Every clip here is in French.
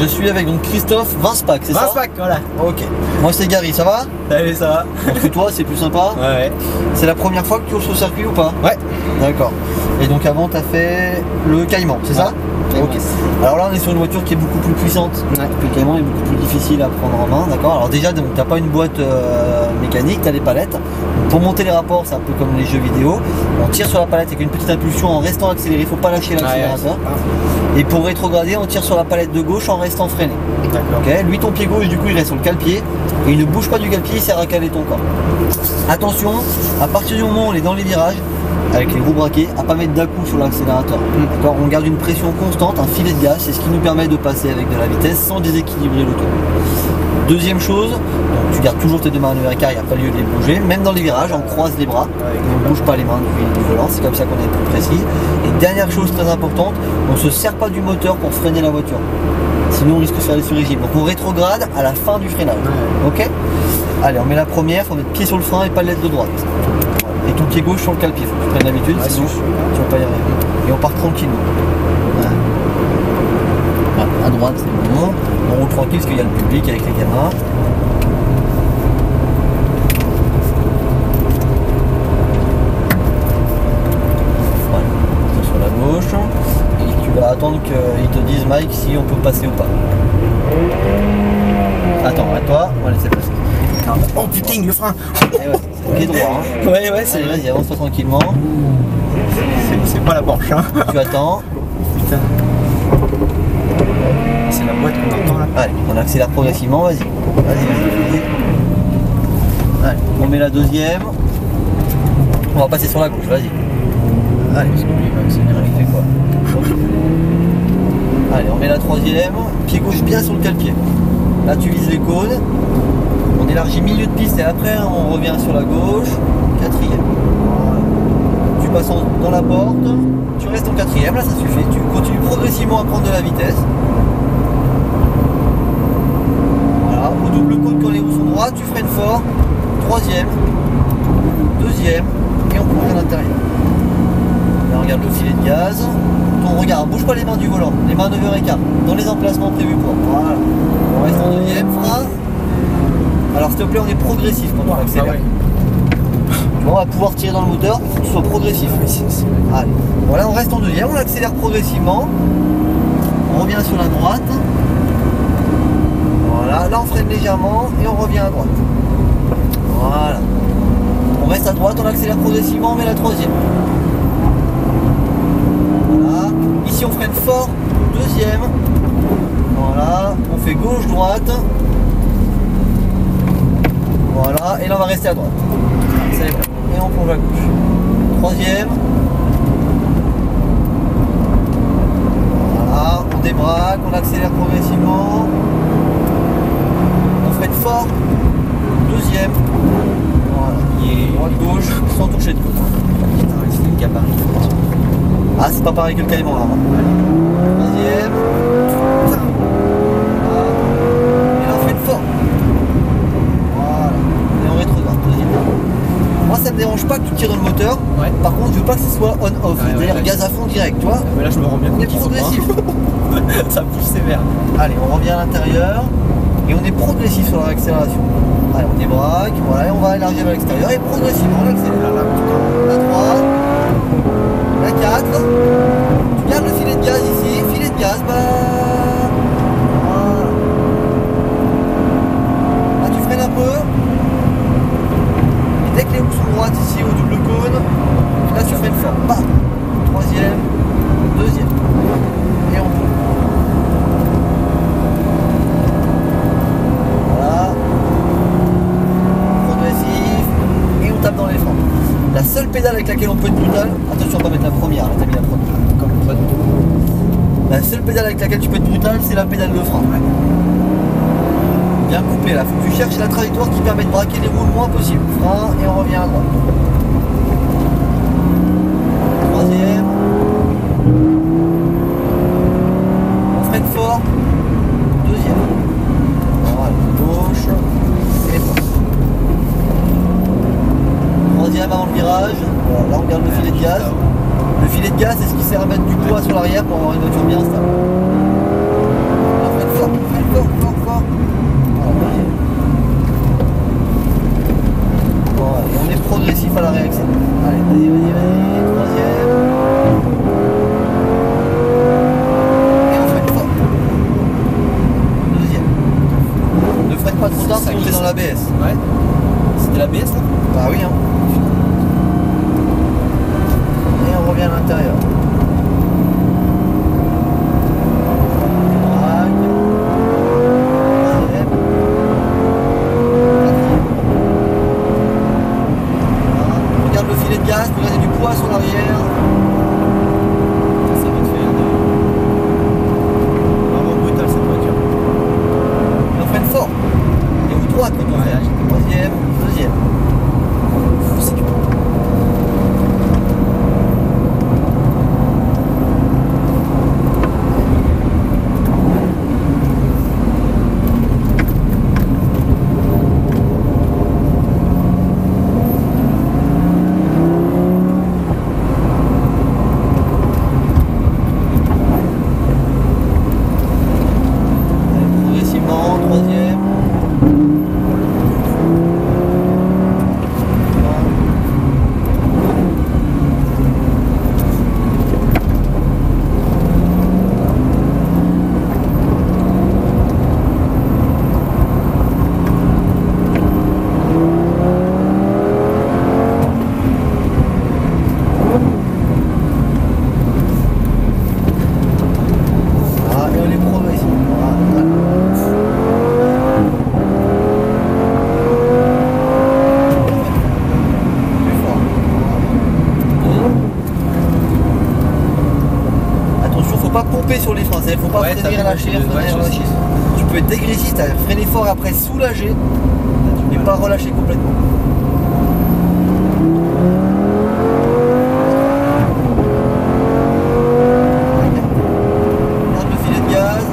je suis avec donc Christophe Vincepac, c'est ça? Vincepac, voilà. Ok. Moi c'est Gary, ça va? Salut, ça va? Parce que toi c'est plus sympa? Ouais. C'est la première fois que tu roules sur le circuit ou pas? Ouais. D'accord. Et donc avant tu as fait le Caïman, c'est ça? Ok. Alors là on est sur une voiture qui est beaucoup plus puissante. Ouais. Le Caïman est beaucoup plus difficile à prendre en main, d'accord? Alors déjà donc t'as pas une boîte mécanique, t'as les palettes. Donc, pour monter les rapports, c'est un peu comme les jeux vidéo. On tire sur la palette avec une petite impulsion en restant accéléré, il faut pas lâcher l'accélérateur. Ouais. Et pour rétrograder, on tire sur la palette de gauche en restant freiné. D'accord. Okay. Lui ton pied gauche du coup il reste sur le cale-pied et il ne bouge pas du cale-pied, il sert à caler ton corps. Attention, à partir du moment où on est dans les virages, avec les roues braquées, à pas mettre d'un-coup sur l'accélérateur. D'accord. On garde une pression constante, un filet de gaz, c'est ce qui nous permet de passer avec de la vitesse sans déséquilibrer l'auto. Deuxième chose, donc tu gardes toujours tes deux mains à l'écart, il n'y a pas lieu de les bouger. Même dans les virages, on croise les bras, on ne bouge pas les mains du volant, c'est comme ça qu'on est plus précis. Et dernière chose très importante, on ne se sert pas du moteur pour freiner la voiture. Sinon on risque de faire des sur-régimes. Donc on rétrograde à la fin du freinage. Ok. Allez, on met la première, il faut mettre pied sur le frein et palette de droite. Et ton pied gauche sur le cale-pied, il faut que tu prennes l'habitude, sinon tu vas pas y arriver. Et on part tranquillement. À droite c'est bon, on roule tranquille parce qu'il y a le public avec les gamins. Voilà, sur la gauche. Et tu vas attendre qu'ils te disent Mike si on peut passer ou pas. Attends, arrête-toi, on va laisser passer. Oh putain, le frein. Eh ouais, c'est pied droit. Hein. Ouais, c'est vrai. Vas-y, avance-toi tranquillement. C'est pas la Porsche. Hein. Tu attends. Putain. C'est la boîte qu'on entend là. Allez, on accélère progressivement, vas-y. Vas-y. Allez, on met la deuxième. On va passer sur la gauche, vas-y. Allez, parce que lui il va accélérer, il fait quoi? Allez, on met la troisième. Pied gauche bien sur le cale-pied. Là tu vises les cônes. On élargit milieu de piste et après on revient sur la gauche. Quatrième. Tu passes dans la porte. Tu restes en quatrième, là ça suffit. Tu continues progressivement à prendre de la vitesse. Au double cône quand les roues sont droites, tu freines fort, troisième, deuxième, et on plonge à l'intérieur. Là, regarde le filet de gaz, ton regard, bouge pas les mains du volant, les mains 9h15, dans les emplacements prévus pour. Voilà. On reste en deuxième, frein. Alors s'il te plaît, on est progressif quand on accélère. Ouais. On va pouvoir tirer dans le moteur, il faut que ce soit progressif. Allez. Voilà, on reste en deuxième, on accélère progressivement. On revient sur la droite. Voilà, là on freine légèrement et on revient à droite. Voilà. On reste à droite, on accélère progressivement, on met la troisième. Voilà. Ici on freine fort, deuxième. Voilà, on fait gauche-droite. Voilà, et là on va rester à droite. Et on plonge à gauche. Troisième. Voilà, on débraque, on accélère progressivement. Fort, deuxième, voilà. Droite gauche, sans toucher de côte. Putain, c'est une gabarit. Ah, c'est pas pareil que le Caïman là. Deuxième, voilà. Et là on freine fort. Voilà. Et on rétrograde, deuxième. Moi ça me dérange pas que tu tires dans le moteur. Ouais. Par contre je veux pas que ce soit on-off, c'est-à-dire gaz à fond direct, tu vois. Mais là je me rends bien compte. On est progressif. Ça pousse sévère. Allez, on revient à l'intérieur. Et on est progressif sur l'accélération. Allez, on débraque, voilà, et on va élargir à l'extérieur et progressivement on accélère. La 3, la 4, tu gardes le filet de gaz ici, filet de gaz, bah. Voilà. Là tu freines un peu. Et dès que les roues sont droites ici au double cône, là tu freines fort. Bah. Troisième, deuxième. Et on tourne. Dans les freins. La seule pédale avec laquelle on peut être brutal, attention à pas mettre la première, t'as mis la première. Comme une bonne. La seule pédale avec laquelle tu peux être brutal, c'est la pédale de frein. Bien coupé là, faut que tu cherches la trajectoire qui permet de braquer les roues le moins possible. Frein et on revient à droite. Troisième. On freine fort. Deuxième. Voilà, gauche. Et droite. Troisième avant le virage, voilà, là on garde le filet de gaz. Le filet de gaz c'est ce qui sert à mettre du poids sur l'arrière pour avoir une voiture bien stable. On freine fort. l'ABS. Ouais. C'était l'ABS là? Bah oui, hein. Et on revient à l'intérieur. Regarde le filet de gaz pour gagner du poids sur l'arrière. Ça va te faire vraiment brutal cette voiture. Et on freine fort. Et vous droite quand on Ouais, freine. Troisième, deuxième. C'est que- Progressivement, troisième. Ah, et on est progressif. Voilà. Plus fort. Attention, faut pas pomper sur les freins, faut pas Ouais, freiner t'as vu, relâcher, ouais, freiner je relâcher. sais. Tu peux être dégressif, c'est-à-dire freiner fort après soulager, mais pas relâcher complètement. Regarde le filet de gaz.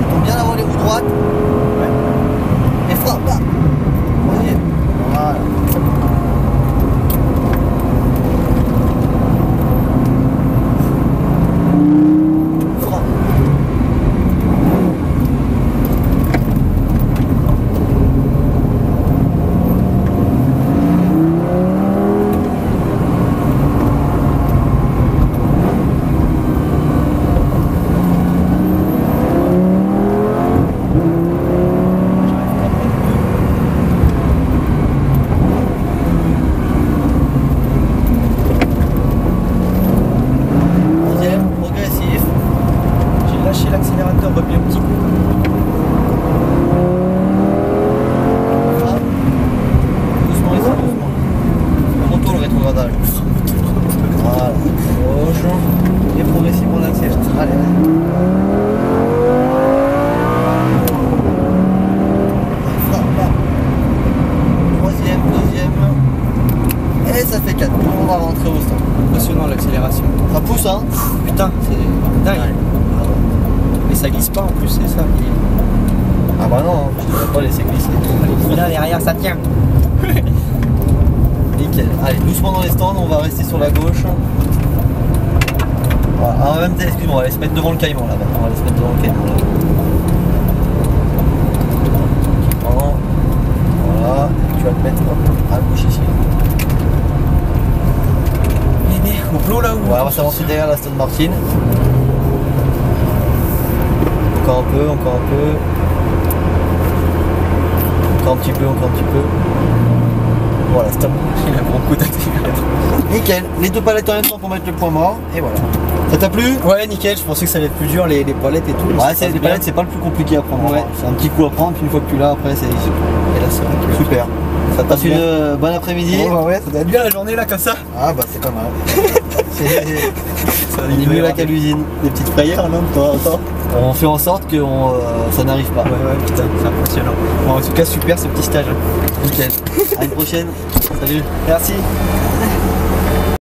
Tombe bien d'avoir les roues droites. Ouais. Et frein, bas. Troisième. Voilà. Frein. Troisième, progressif. J'ai lâché l'accélérateur repris un petit coup. Frein. Doucement ici, doucement. On retourne le rétrogradage. Voilà. Gauche. Et progressivement on accélère. Allez, allez. Frein, bas. Troisième, deuxième. Et ça fait 4. On va rentrer au stand. Impressionnant l'accélération. Ça pousse, hein. Putain, c'est dingue. Ouais. Et ça glisse pas en plus, c'est ça. Ah bah non, hein, je devrais pas laisser glisser. Là derrière ça tient. Nickel. Allez, doucement dans les stands, on va rester sur la gauche. Voilà. Ah, en même temps, excuse-moi, on va aller se mettre devant le caïman là. On va aller se mettre devant le caïman là. Voilà. Et tu vas te mettre à gauche ici. Au plot là où Ouais, on va s'avancer derrière la Aston Martin. Encore un peu, encore un peu. Encore un petit peu, encore un petit peu. Voilà, stop. il a un gros coup d'accélérateur. Nickel. Les deux palettes en même temps pour mettre le point mort. Et voilà. Ça t'a plu? Ouais, nickel, je pensais que ça allait être plus dur les palettes et tout. Ouais, c'est les palettes, c'est pas le plus compliqué à prendre. Ouais. C'est un petit coup à prendre, puis une fois que tu l'as, après, c'est Et là, c'est vrai que super. Ça passe une bien. bonne après-midi. Ouais, ça doit être bien la journée là comme ça. Ah bah c'est pas mal. Ça On est mieux là qu'à l'usine. Des petites frayeurs, non, de temps en temps. On fait en sorte que ça n'arrive pas. Ouais, putain, c'est impressionnant. Bon, en tout cas, super ce petit stage. Nickel. À une prochaine. Salut. Merci.